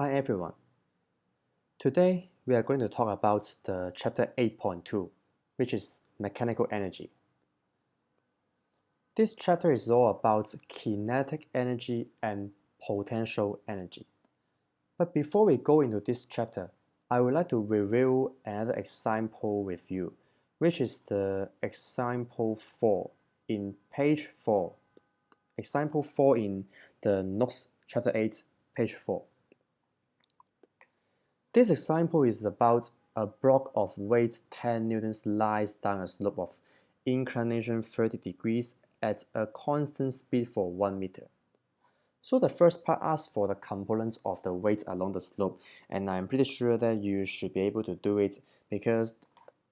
Hi everyone. Today we are going to talk about the chapter 8.2, which is mechanical energy. This chapter is all about kinetic energy and potential energy. But before we go into this chapter, I would like to review another example with you, which is the example 4 in page 4. Example 4 in the notes chapter 8, page 4. This example is about a block of weight 10 newtons lies down a slope of inclination 30 degrees at a constant speed for 1 meter. So the first part asks for the components of the weight along the slope, and I'm pretty sure that you should be able to do it because,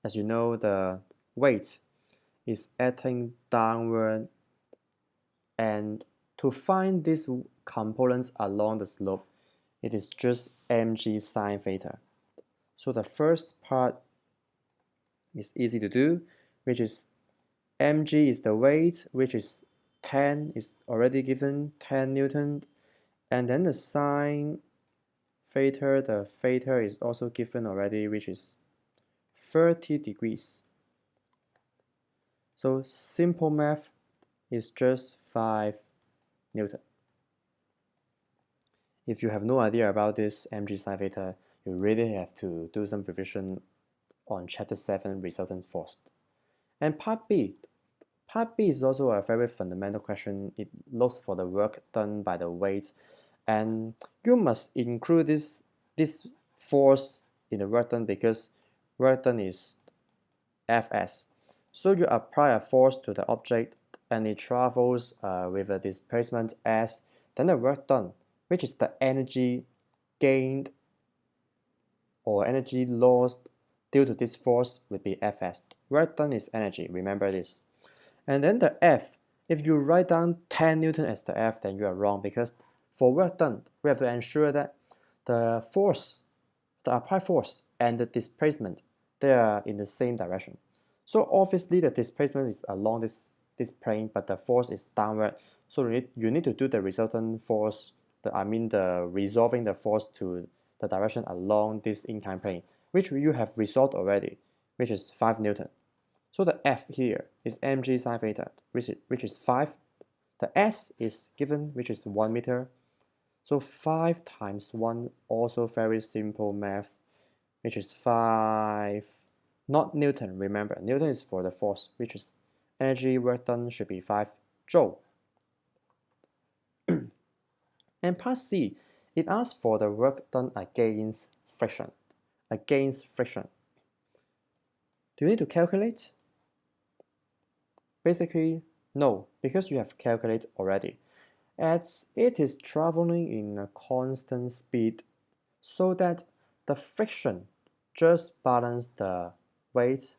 as you know, the weight is acting downward, and to find these components along the slope, it is just mg sine theta. So the first part is easy to do, which is mg is the weight, which is 10 is already given, 10 Newton, and then the sine theta, the theta is also given already, which is 30 degrees. So simple math is just 5 Newton. If you have no idea about this mg sine theta, you really have to do some revision on chapter 7 resultant force. And part B is also a very fundamental question. It looks for the work done by the weight, and you must include this force in the work done because work done is Fs. So you apply a force to the object and it travels with a displacement s, then the work done, which is the energy gained or energy lost due to this force, would be Fs. Work done is energy, remember this. And then the F, if you write down 10 Newton as the F, then you are wrong because for work done, we have to ensure that the force, the applied force and the displacement, they are in the same direction. So obviously the displacement is along this plane, but the force is downward. So you need to do the resultant force, the resolving the force to the direction along this inclined plane, which you have resolved already, which is 5 Newton. So the F here is mg sine theta, which is 5. The S is given, which is 1 meter. So 5 times 1, also very simple math, which is 5, not Newton, remember, Newton is for the force, which is energy work done should be 5 joule. And part C, it asks for the work done against friction. Against friction. Do you need to calculate? Basically, no, because you have calculated already. As it is traveling in a constant speed, so that the friction just balanced the weight,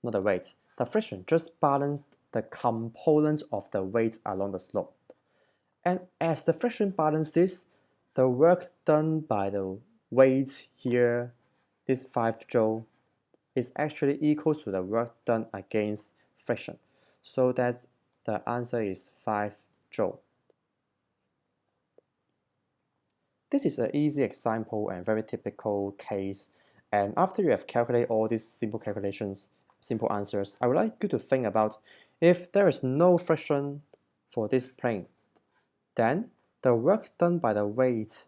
not the weight, the friction just balanced the components of the weight along the slope. And as the friction balances this, the work done by the weight here, this 5 joule, is actually equal to the work done against friction. So that the answer is 5 joule. This is an easy example and very typical case. And after you have calculated all these simple calculations, simple answers, I would like you to think about if there is no friction for this plane, then the work done by the weight,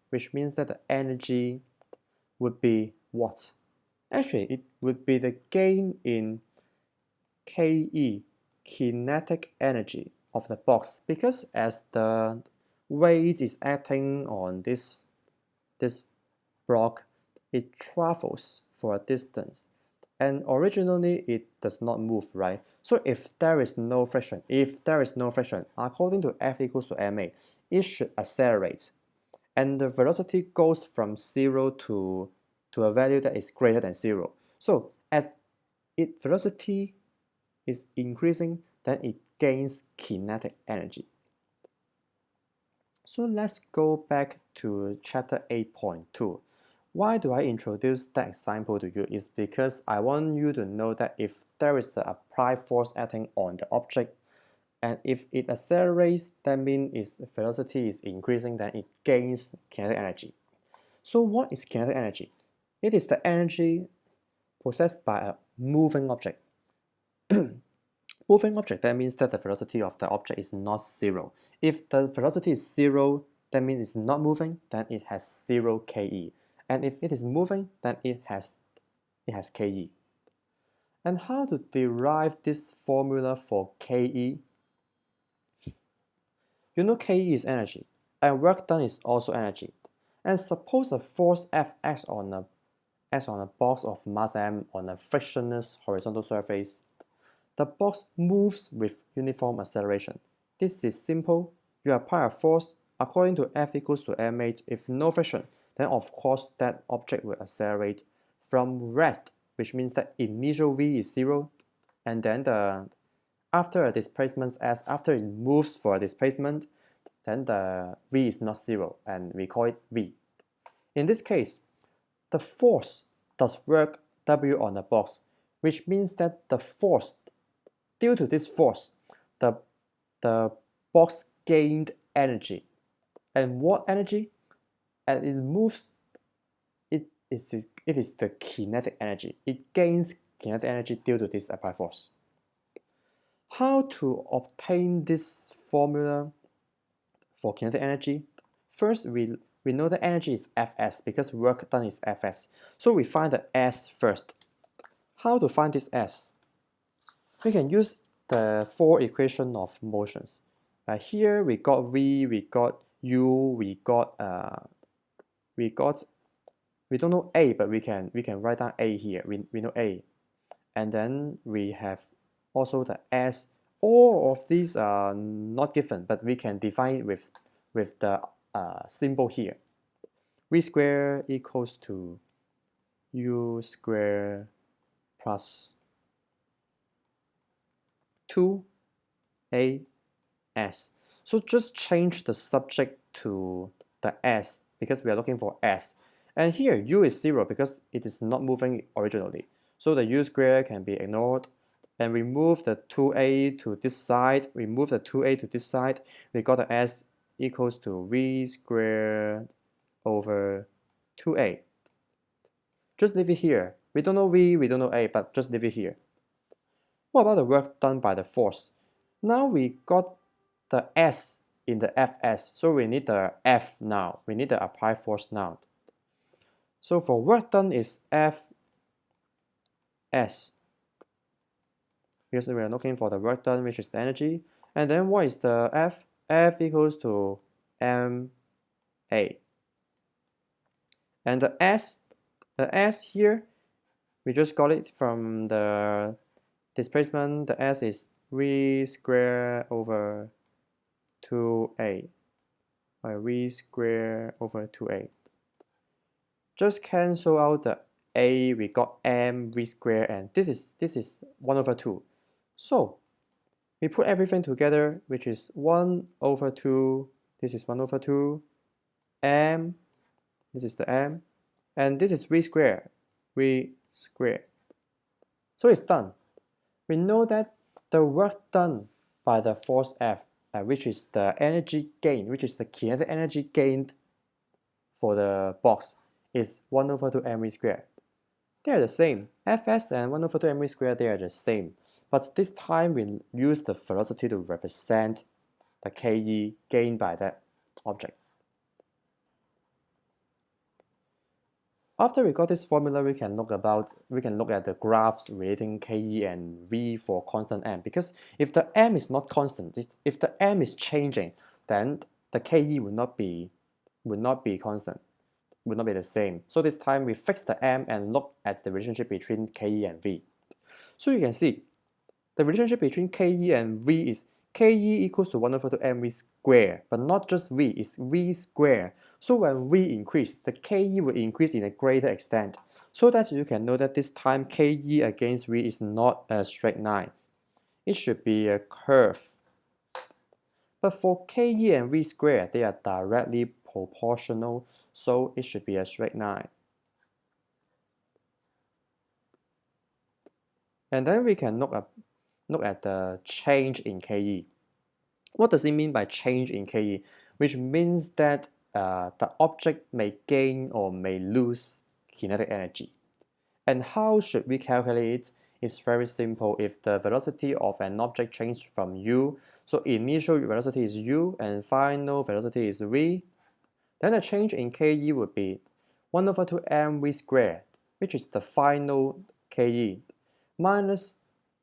which means that the energy would be what? Actually, it would be the gain in Ke, kinetic energy of the box, because as the weight is acting on this block, it travels for a distance, and originally it does not move, right? So if there is no friction, according to F equals to ma, it should accelerate, and the velocity goes from 0 to a value that is greater than 0. So as its velocity is increasing, then it gains kinetic energy. So let's go back to chapter 8.2. Why do I introduce that example to you? Is because I want you to know that if there is an applied force acting on the object And if it accelerates, that means its velocity is increasing, then it gains kinetic energy. So what is kinetic energy? It is the energy possessed by a moving object. Moving object, that means that the velocity of the object is not zero. If the velocity is zero, that means it's not moving, then it has 0 ke. And if it is moving, then it has ke. And how to derive this formula for ke? You know ke is energy, and work done is also energy. And suppose a force F acts on a box of mass m on a frictionless horizontal surface. The box moves with uniform acceleration. This is simple. You apply a force according to F equals to ma. If no friction, then of course that object will accelerate from rest, which means that initial v is 0, and then after a displacement s, after it moves for a displacement, then the v is not 0, and we call it v. In this case, the force does work W on the box, which means that the force, due to this force, the box gained energy. And what energy? As it moves, it is the kinetic energy. It gains kinetic energy due to this applied force. How to obtain this formula for kinetic energy? First, we know that energy is Fs because work done is Fs. So we find the S first. How to find this S? We can use the four equations of motions. Here we got v, we got u, we don't know a, but we can write down a here. We know a, and then we have also the s. All of these are not given, but we can define with the symbol here. V square equals to u square plus 2as. So just change the subject to the s because we are looking for s. And here u is 0 because it is not moving originally. So the u square can be ignored. And we move the 2a to this side. We move the 2a to this side. We got the s equals to v squared over 2a. Just leave it here. We don't know v, we don't know a, but just leave it here. What about the work done by the force? Now we got the S in the Fs, so we need the F now. We need the applied force now. So for work done is Fs, because we are looking for the work done, which is the energy. And then what is the F? F equals to ma. And the S here, we just got it from the displacement. The S is v squared over 2a, or v squared over 2a. Just cancel out the a, we got m v squared, and this is 1 over 2. So we put everything together, which is 1 over 2, this is 1 over 2, m, this is the m, and this is v squared. So it's done. We know that the work done by the force F, which is the energy gain, which is the kinetic energy gained for the box, is 1 over 2 mv squared. They are the same. Fs and 1 over 2 mv squared, they are the same. But this time we use the velocity to represent the ke gained by that object. After we got this formula, we can look at the graphs relating ke and v for constant m. Because if the m is not constant, if the m is changing, then the ke would not be constant, would not be the same. So this time we fix the m and look at the relationship between ke and v. So you can see the relationship between ke and v is ke equals to 1 over 2 mv squared, but not just v, it's v squared. So when v increase, the ke will increase in a greater extent. So that you can know that this time ke against v is not a straight line. It should be a curve. But for ke and v squared, they are directly proportional, so it should be a straight line. And then we can look at the change in ke. What does it mean by change in Ke? Which means that the object may gain or may lose kinetic energy. And how should we calculate it? It's very simple. If the velocity of an object changes from u, so initial velocity is u and final velocity is v, then the change in Ke would be 1 over 2 mv squared, which is the final Ke, minus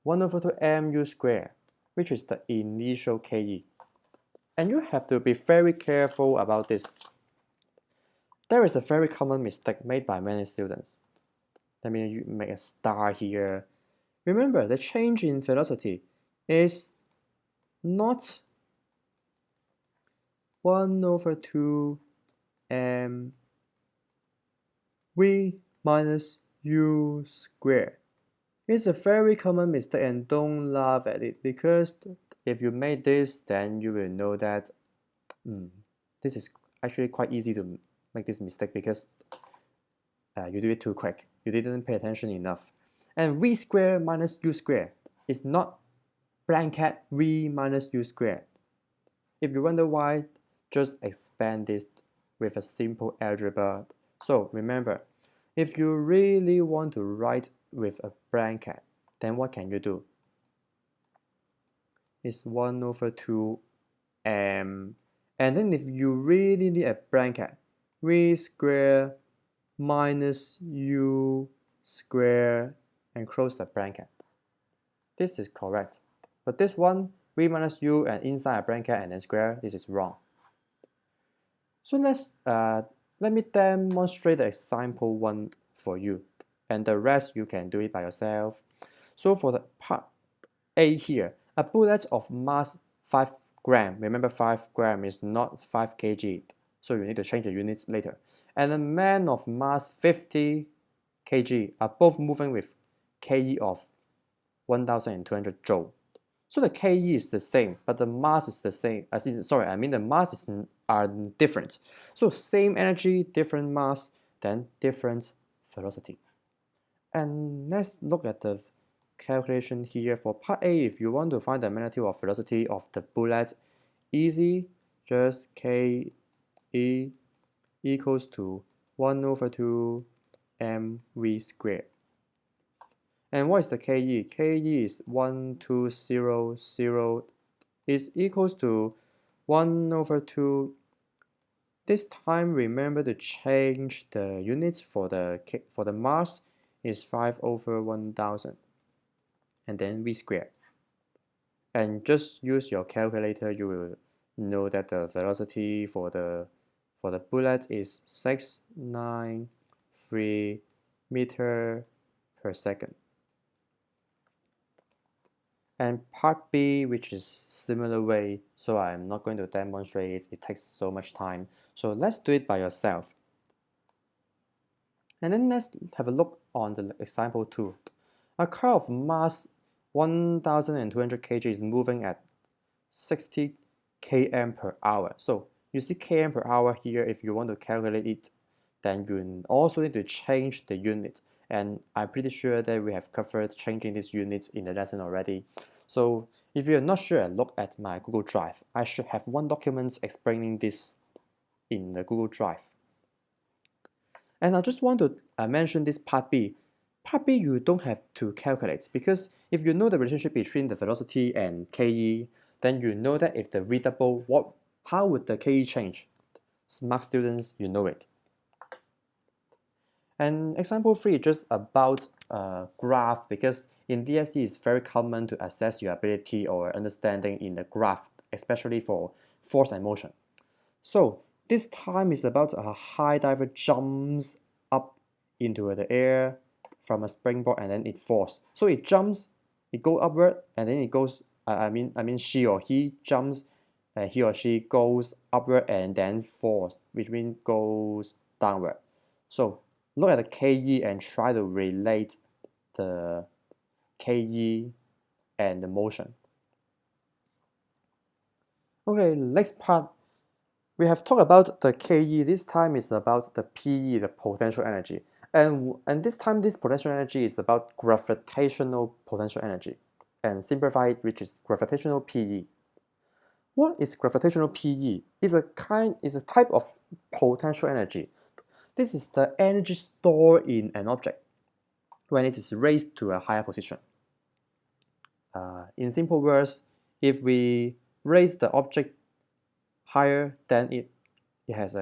1 over 2 mu squared, which is the initial Ke. And you have to be very careful about this. There is a very common mistake made by many students. Let me make a star here. Remember, the change in velocity is not 1 over 2 m v minus u squared. It's a very common mistake and don't laugh at it, because if you make this, then you will know that this is actually quite easy to make this mistake because you do it too quick. You didn't pay attention enough. And v squared minus u squared is not bracket v minus u squared. If you wonder why, just expand this with a simple algebra. So remember, if you really want to write with a bracket, then what can you do? It's 1 over 2 m. And then if you really need a bracket, v squared minus u squared and close the bracket. This is correct. But this one, v minus u and inside a bracket and then square, this is wrong. So let me demonstrate the example 1 for you, and the rest you can do it by yourself. So for the part A here, a bullet of mass 5 gram, remember 5 gram is not 5 kg, so you need to change the units later, and a man of mass 50 kg are both moving with Ke of 1200 joule. So the Ke is the same, but the mass is the same. The mass are different. So same energy, different mass, then different velocity. And let's look at the calculation here for part A. If you want to find the magnitude of velocity of the bullet, easy, just Ke equals to 1 over 2 mv squared. And what is the Ke? Ke is 1200 is equals to 1 over 2. This time remember to change the units for the mass is 5 over 1000 and then v squared. And just use your calculator, you will know that the velocity for the bullet is 693 meter per second. And part B, which is similar way, so I'm not going to demonstrate it, it takes so much time. So let's do it by yourself. And then let's have a look on the example 2. A car of mass 1200 kg is moving at 60 km per hour. So you see km per hour here. If you want to calculate it, then you also need to change the unit. And I'm pretty sure that we have covered changing this unit in the lesson already. So if you're not sure, look at my Google Drive. I should have one document explaining this in the Google Drive. And I just want to mention this part B. Part B you don't have to calculate, because if you know the relationship between the velocity and Ke, then you know that if the V double, how would the Ke change? Smart students, you know it. And example 3 is just about graph, because in DSE it's very common to assess your ability or understanding in the graph, especially for force and motion. So this time is about a high diver jumps up into the air from a springboard and then it falls. So it jumps, it goes upward, and then it goes. She or he jumps, he or she goes upward and then falls, which means goes downward. So look at the Ke and try to relate the Ke and the motion. Okay, next part. We have talked about the Ke. This time is about the Pe, the potential energy. And this time, this potential energy is about gravitational potential energy. And simplified, which is gravitational Pe. What is gravitational PE? It's a type of potential energy. This is the energy stored in an object when it is raised to a higher position. In simple words, if we raise the object higher, then it has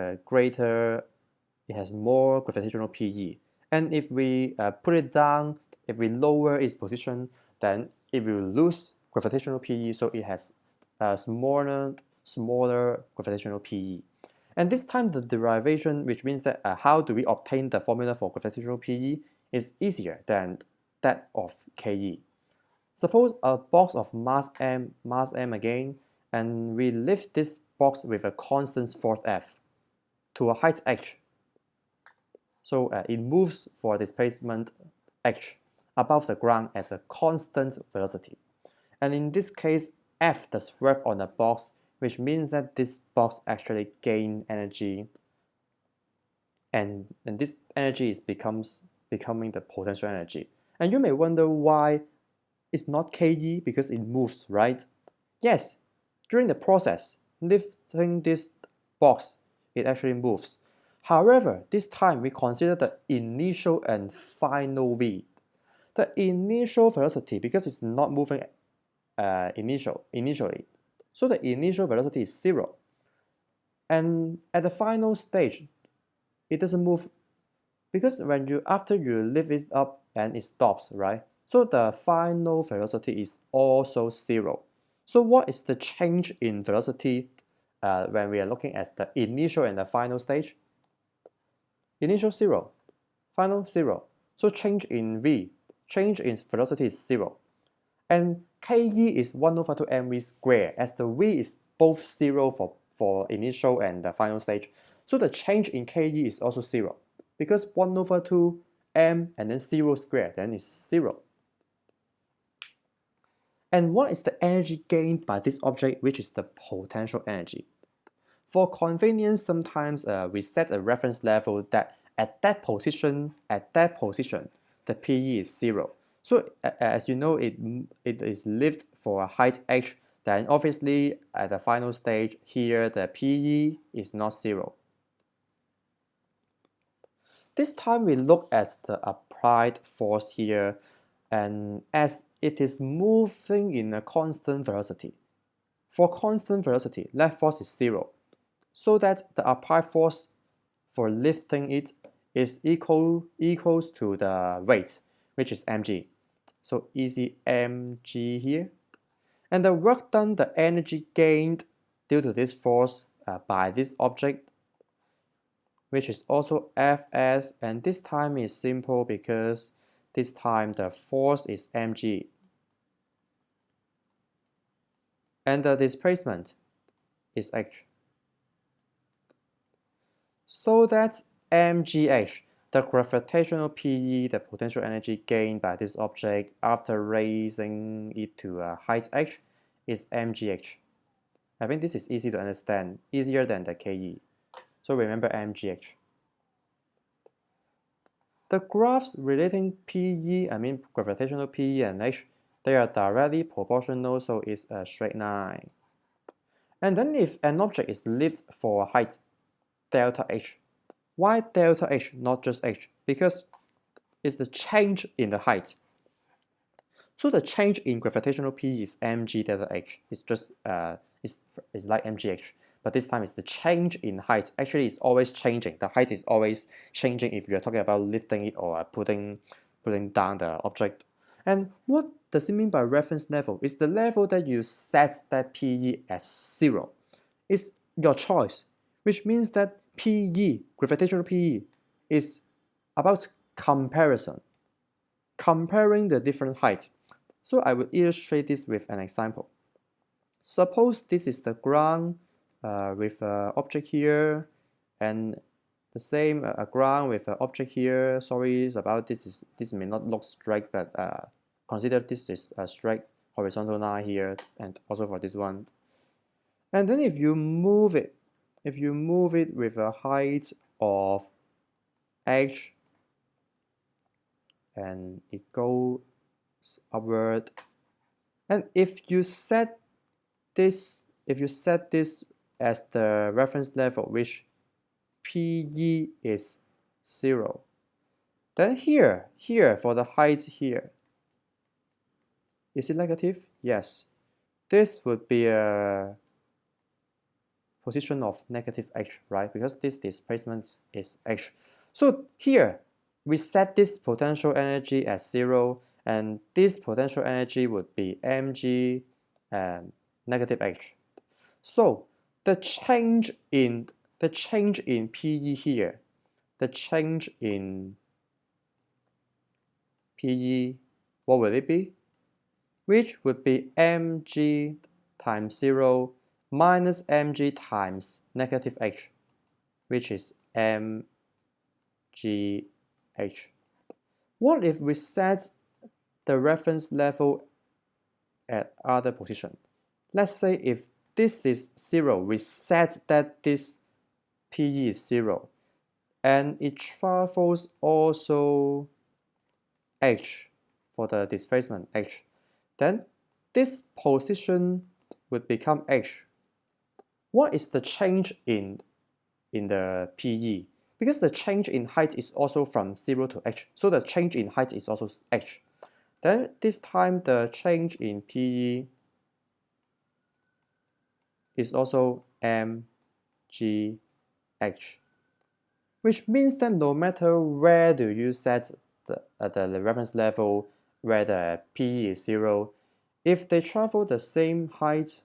more gravitational PE. And if we put it down, if we lower its position, then it will lose gravitational PE, so it has a smaller gravitational PE. And this time the derivation, which means that how do we obtain the formula for gravitational PE, is easier than that of Ke. Suppose a box of mass m again, and we lift this box with a constant force F to a height h. So it moves for displacement h above the ground at a constant velocity. And in this case, F does work on the box, which means that this box actually gains energy, and this energy is becoming the potential energy. And you may wonder why it's not Ke, because it moves, right? Yes, during the process, lifting this box, it actually moves. However, this time we consider the initial and final V. The initial velocity, because it's not moving initially, so the initial velocity is 0. And at the final stage, it doesn't move, because after you lift it up and it stops, right? So the final velocity is also 0. So what is the change in velocity when we are looking at the initial and the final stage? Initial 0, final 0. So change in V, change in velocity is 0. And Ke is 1 over 2 mv squared, as the V is both 0 for initial and the final stage. So the change in Ke is also 0, because 1 over 2 m and then 0 squared, then it's 0. And what is the energy gained by this object, which is the potential energy? For convenience, sometimes we set a reference level that at that position, the PE is 0. So as you know, it is lifted for a height h, then obviously at the final stage here, the PE is not 0. This time we look at the applied force here, and as it is moving in a constant velocity. For constant velocity, net force is 0, so that the applied force for lifting it is equals to the weight, which is mg. So easy mg here. And the work done, the energy gained due to this force by this object, which is also Fs, and this time is simple because this time the force is mg. And the displacement is h. So that mgh, the gravitational PE, the potential energy gained by this object after raising it to a height h, is mgh. I think this is easy to understand, easier than the Ke. So remember mgh. The graphs relating PE, gravitational PE and h, they are directly proportional, so it's a straight line. And then if an object is lifted for a height delta h, why delta h, not just h? Because it's the change in the height. So the change in gravitational PE is mg delta h. It's just it's like mgh, but this time it's the change in height. Actually, it's always changing. The height is always changing if you're talking about lifting it or putting down the object. And what does it mean by reference level? It's the level that you set that PE as 0. It's your choice, which means that PE, gravitational PE, is about comparison, comparing the different height. So I will illustrate this with an example. Suppose this is the ground with an object here, and the same ground with an object here. Sorry about this. This may not look straight, but consider this is a straight horizontal line here, and also for this one. And then if you move it with a height of h, and it goes upward, and if you set this if you set this as the reference level which PE is 0, then here for the height here, is it negative? Yes. This would be a position of negative h, right? Because this displacement is h. So here, we set this potential energy as 0, and this potential energy would be mg and negative h. So the change in PE here, the change in PE, what will it be? Which would be mg times 0 minus mg times negative h, which is mgh. What if we set the reference level at other position? Let's say if this is 0, we set that this PE is 0, and it travels also h for the displacement h. Then this position would become h. What is the change in the PE? Because the change in height is also from 0 to h, so the change in height is also h. Then this time the change in PE is also mgh, which means that no matter where do you set the reference level where the PE is 0, if they travel the same height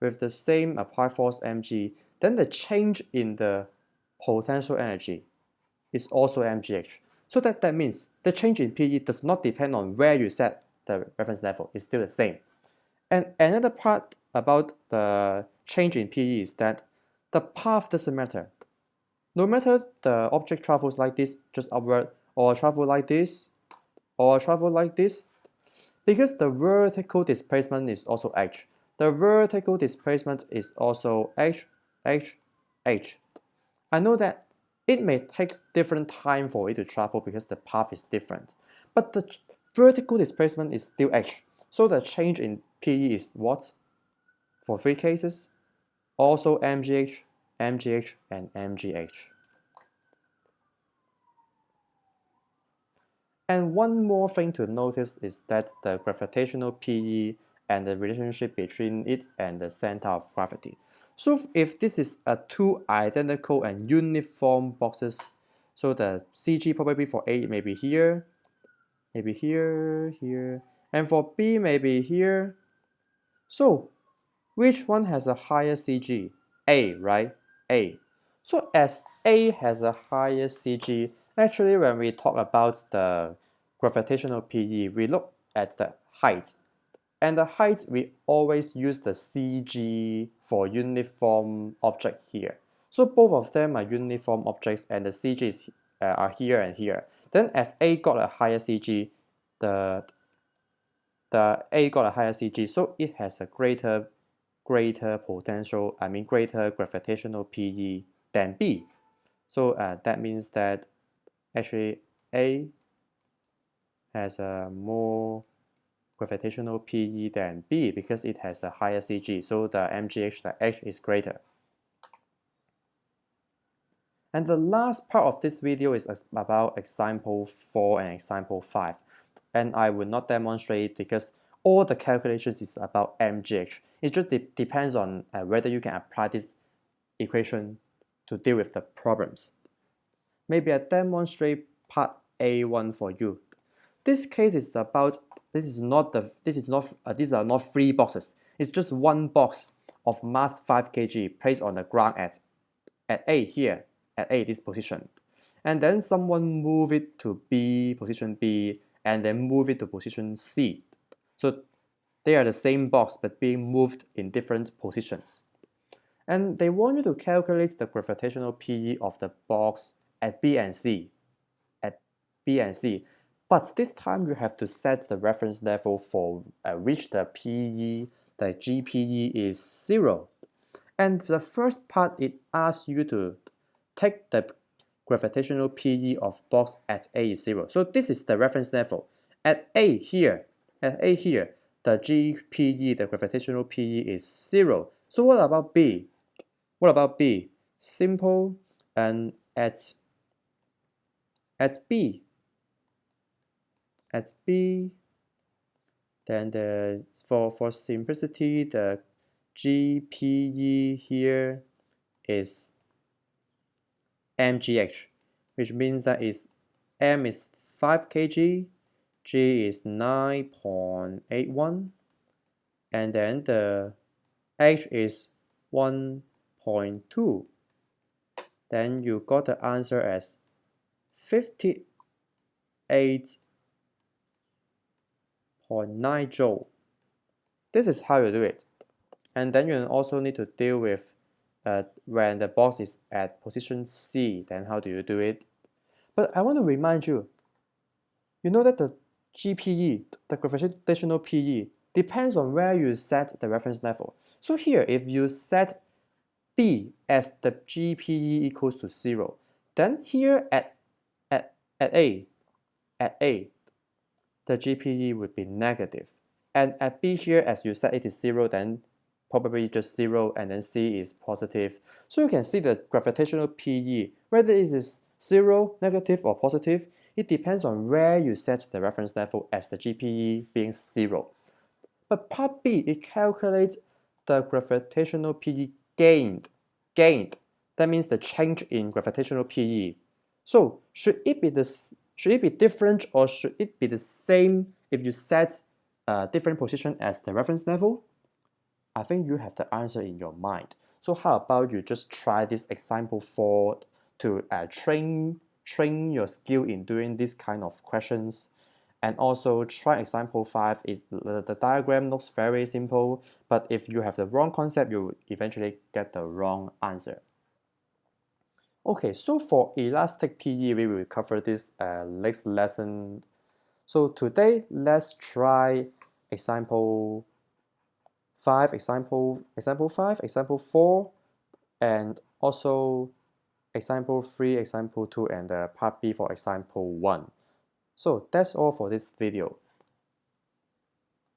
with the same applied force mg, then the change in the potential energy is also mgh. So that means the change in PE does not depend on where you set the reference level, it's still the same. And another part about the change in PE is that the path doesn't matter. No matter the object travels like this, just upward, or travel like this, or travel like this, because the vertical displacement is also h. The vertical displacement is also h. I know that it may take different time for it to travel because the path is different, but the vertical displacement is still h. So the change in PE is what? For three cases, also mgh, and mgh. And one more thing to notice is that the gravitational PE and the relationship between it and the center of gravity. So if this is a two identical and uniform boxes, so the CG probably for A may be here, maybe here, here, and for B maybe here. So which one has a higher CG? A, right? A. So as A has a higher CG, actually when we talk about the gravitational PE, we look at the height. And the height, we always use the CG for uniform object here. So both of them are uniform objects and the CGs are here and here. Then as A got a higher CG, the A got a higher CG, so it has a greater potential, greater gravitational PE than B. So that means that actually A has a more gravitational PE than B because it has a higher CG. So the mgh, the h is greater. And the last part of this video is about example 4 and example 5. And I will not demonstrate because all the calculations is about mgh. It just depends on whether you can apply this equation to deal with the problems. Maybe I demonstrate part A1 for you. This case is about, these are not 3 boxes. It's just one box of mass 5 kg placed on the ground at A here, at A, this position. And then someone move it to B, position B, and then move it to position C. So they are the same box but being moved in different positions. And they want you to calculate the gravitational PE of the box at B and C. But this time you have to set the reference level for which the PE, the GPE is 0. And the first part, it asks you to take the gravitational PE of box at A is 0. So this is the reference level. At A here, the GPE, the gravitational PE is 0. So what about B? What about B? Simple and at B, then for simplicity, the GPE here is mgh, which means that m is 5 kg, g is 9.81, and then the h is 1.2. Then you got the answer as 58.9 joule. This is how you do it. And then you also need to deal with when the box is at position C, then how do you do it? But I want to remind you, you know that the GPE, the gravitational PE, depends on where you set the reference level. So here, if you set B as the GPE equals to 0, then here at A, the GPE would be negative. And at B here, as you set it is 0, then probably just 0, and then C is positive. So you can see the gravitational PE, whether it is 0, negative, or positive, it depends on where you set the reference level as the GPE being 0. But part B, it calculates the gravitational PE gained. That means the change in gravitational PE. So should it be different, or should it be the same if you set a different position as the reference level? I think you have the answer in your mind. So how about you just try this example 4 to train your skill in doing this kind of questions. And also try example 5. The diagram looks very simple, but if you have the wrong concept, you will eventually get the wrong answer. Okay, so for elastic PE, we will cover this next lesson. So today, let's try example 5, example 5, example 4, and also example 3, example 2, and part B for example 1. So that's all for this video.